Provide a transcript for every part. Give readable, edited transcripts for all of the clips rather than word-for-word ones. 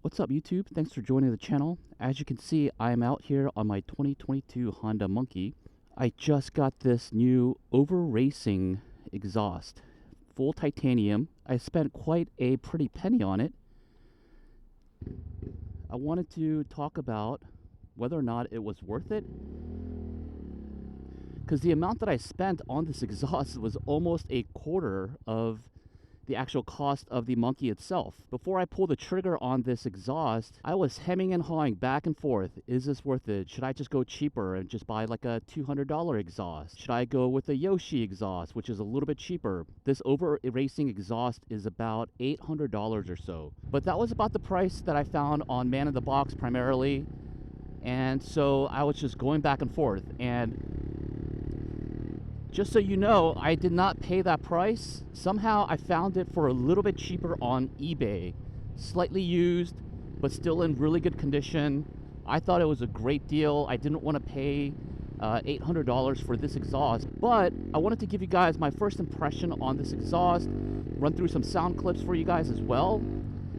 What's up YouTube? Thanks for joining the channel. As you can see, I am out here on my 2022 Honda Monkey. I just got this new OverRacing exhaust. Full titanium. I spent quite a pretty penny on it. I wanted to talk about whether or not it was worth it. Because the amount that I spent on this exhaust was almost a quarter of the actual cost of the Monkey itself. Before I pulled the trigger on this exhaust, I was hemming and hawing back and forth. Is this worth it? Should I just go cheaper and just buy like a $200 exhaust? Should I go with a Yoshi exhaust, which is a little bit cheaper? This OverRacing exhaust is about $800 or so. But that was about the price that I found on Man in the Box primarily. And so I was just going back and forth. And just so you know, I did not pay that price. Somehow I found it for a little bit cheaper on eBay. Slightly used, but still in really good condition. I thought it was a great deal. I didn't want to pay $800 for this exhaust, but I wanted to give you guys my first impression on this exhaust, run through some sound clips for you guys as well,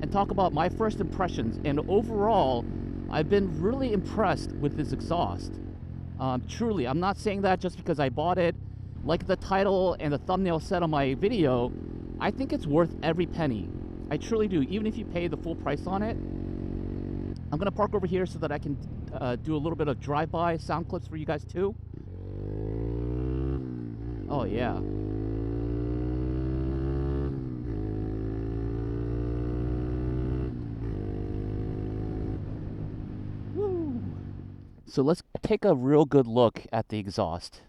and talk about my first impressions. And overall, I've been really impressed with this exhaust. Truly, I'm not saying that just because I bought it. Like the title and the thumbnail said on my video, I think it's worth every penny. I truly do, even if you pay the full price on it. I'm gonna park over here so that I can do a little bit of drive-by sound clips for you guys too. Oh yeah. Woo. So let's take a real good look at the exhaust.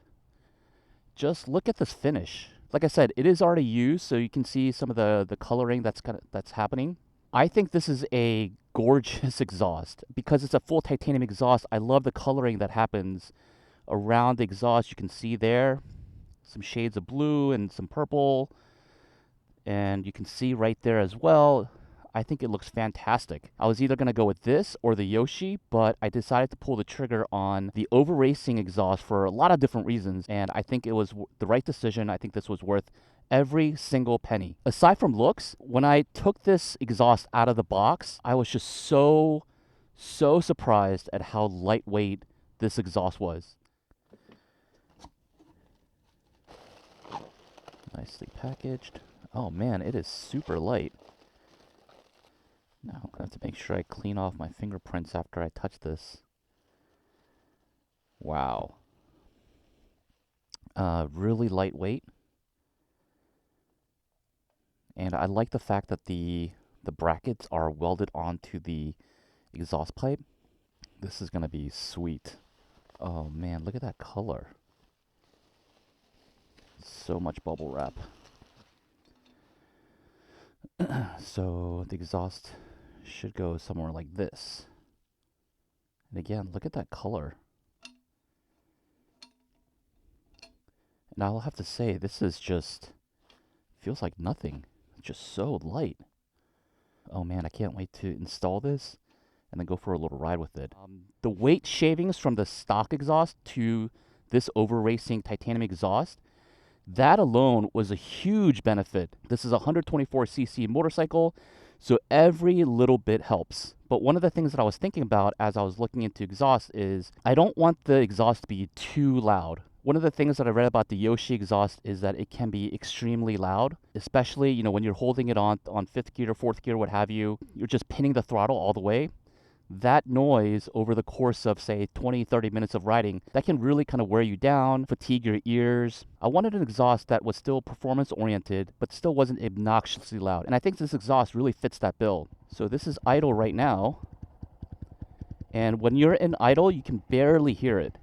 Just look at this finish. Like I said, it is already used, so you can see some of the coloring that's happening. I think this is a gorgeous exhaust because it's a full titanium exhaust. I love the coloring that happens around the exhaust. You can see there some shades of blue and some purple, and you can see right there as well. I think it looks fantastic. I was either going to go with this or the Yoshi, but I decided to pull the trigger on the OverRacing exhaust for a lot of different reasons, and I think it was the right decision. I think this was worth every single penny. Aside from looks, when I took this exhaust out of the box, I was just so surprised at how lightweight this exhaust was. Nicely packaged. Oh man, it is super light. Now I'm going to have to make sure I clean off my fingerprints after I touch this. Wow. Really lightweight. And I like the fact that the brackets are welded onto the exhaust pipe. This is going to be sweet. Oh man, look at that color. So much bubble wrap. So the exhaust should go somewhere like this. And again, look at that color. And I'll have to say, this is just, feels like nothing. It's just so light. Oh man, I can't wait to install this and then go for a little ride with it. The weight shavings from the stock exhaust to this OverRacing titanium exhaust, that alone was a huge benefit. This is a 124cc motorcycle, so every little bit helps. But one of the things that I was thinking about as I was looking into exhaust is I don't want the exhaust to be too loud. One of the things that I read about the Yoshi exhaust is that it can be extremely loud, especially, you know, when you're holding it on fifth gear, fourth gear, what have you, you're just pinning the throttle all the way. That noise over the course of, say, 20-30 minutes of riding, that can really kind of wear you down, fatigue your ears. I wanted an exhaust that was still performance-oriented, but still wasn't obnoxiously loud. And I think this exhaust really fits that bill. So this is idle right now. And when you're in idle, you can barely hear it.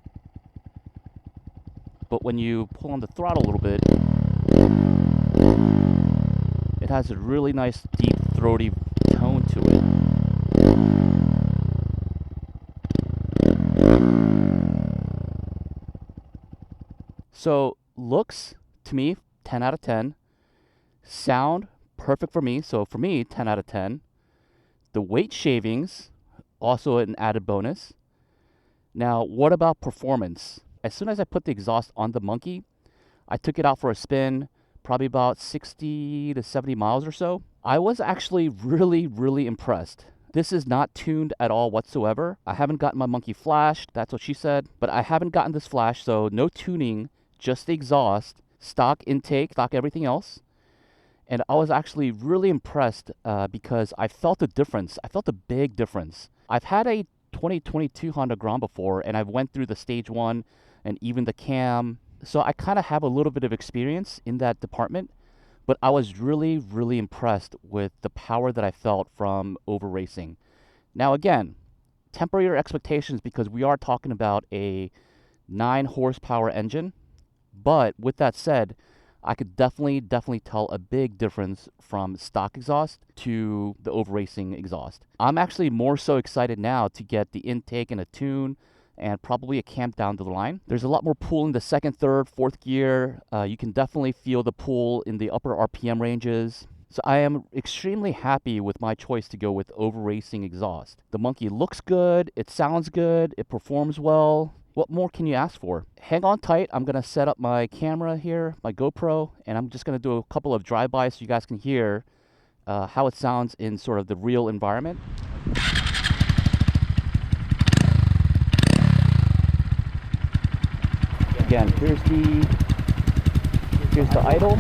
But when you pull on the throttle a little bit, it has a really nice, deep, throaty tone to it. So looks, to me, 10 out of 10. Sound, perfect for me. So for me, 10 out of 10. The weight shavings, also an added bonus. Now, what about performance? As soon as I put the exhaust on the Monkey, I took it out for a spin, probably about 60 to 70 miles or so. I was actually really impressed. This is not tuned at all whatsoever. I haven't gotten my monkey flashed. That's what she said. But I haven't gotten this flash, so no tuning, just the exhaust, stock intake, stock everything else. And I was actually really impressed because I felt a difference. I felt a big difference. I've had a 2022 Honda Grand before, and I've went through the stage 1 and even the cam. So I kind of have a little bit of experience in that department. But I was really, really impressed with the power that I felt from OverRacing. Now again, temper your expectations because we are talking about a 9 horsepower engine. But with that said, I could definitely tell a big difference from stock exhaust to the OverRacing exhaust. I'm actually more so excited now to get the intake and a tune and probably a cam down the line. There's a lot more pull in the second, third, fourth gear. You can definitely feel the pull in the upper RPM ranges. So I am extremely happy with my choice to go with OverRacing exhaust. The monkey looks good, it sounds good, it performs well. What more can you ask for? Hang on tight. I'm going to set up my camera here, my GoPro, and I'm just going to do a couple of drive-bys so you guys can hear how it sounds in sort of the real environment. Again, here's the idle.